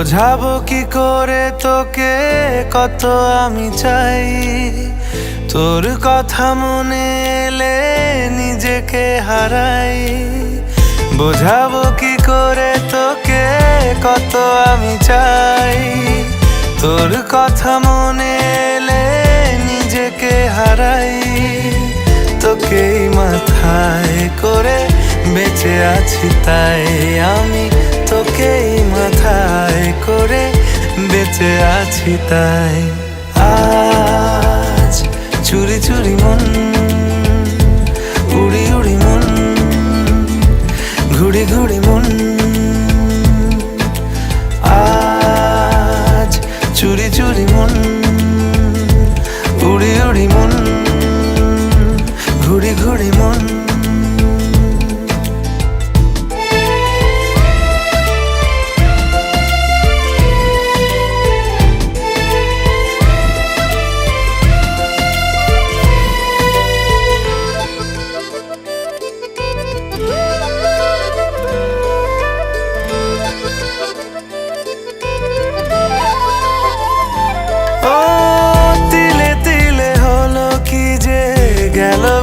বোঝাবো কি করে তোকে কত আমি চাই, তোর কথা মনে এলে নিজেকে হারাই। বোঝাবো কি করে তোকে কত আমি চাই, তোর কথা মনে এলে নিজেকে হারাই। তোকেই মাথায় করে বেঁচে আছি তাই আমি, তোকেই মাথায় করে বেঁচে আছি তাই। আজ চুরি চুরি মন, উড়ি উড়ি মন, ঘুড়ি ঘুড়ি মন। আজ চুরি চুরি মন, উড়ি উড়ি মন, ঘুড়ি ঘুড়ি মন।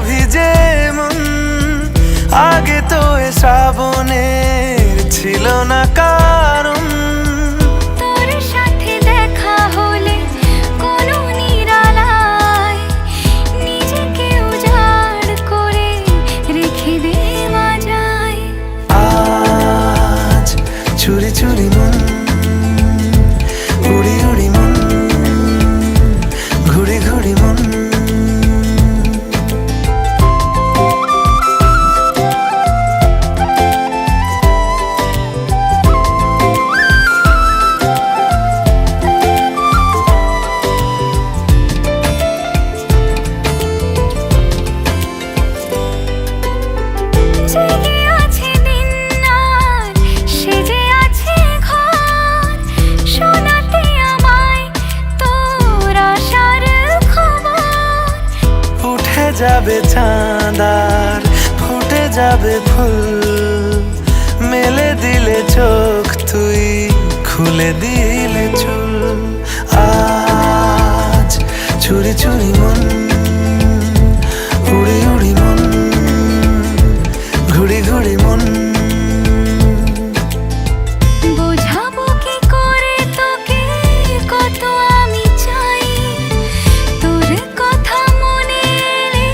ভিজে মন আগে তো এ শ্রাবণের ছিল না কারণ, তোর সাথে দেখা হলে কোনো নিরালায় নিজেকে উজাড় করে রেখে দেওয়া যায়। আজ চুরি চুরি মন, উড়ি উড়ি মন, ঘুড়ি ঘুড়ি মন। যাবে চাঁদার ফুটে যাবে ফুল, মেলে দিলে চোখ তুই খুলে দিলে চুল। আজ চুরি চুরি মন, উড়ি উড়ি মন, ঘুড়ি ঘুড়ি মন। বোঝাবো কি করে তোকে কত আমি চাই, তোর কথা মনে এলে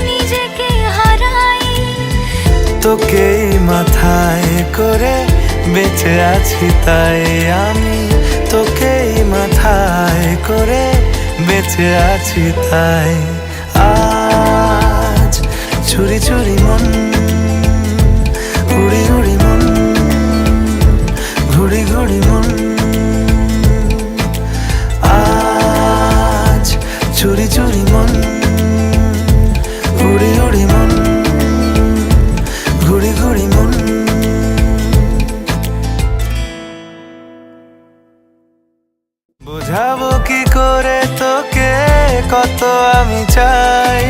নিজেকে হারাই। তোকেই মাথায় করে বেঁচে আছি তাই আমি, তোকেই মাথায় করে বেঁচে আছি তাই। আজ চুরি চুরি মন, উড়ি উড়ি মন, ঘুড়ি ঘুড়ি মন। আজ চুরি চুরি মন, উড়ি উড়ি মন, ঘুড়ি ঘুড়ি মন। বোঝাবো কি করে তোকে কত আমি চাই,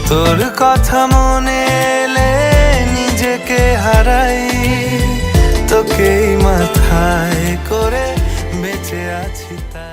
তোর কথা মনে এলে নিজেকে হারাই। তোকেই মাথায় করে বেঁচে আছি তাই।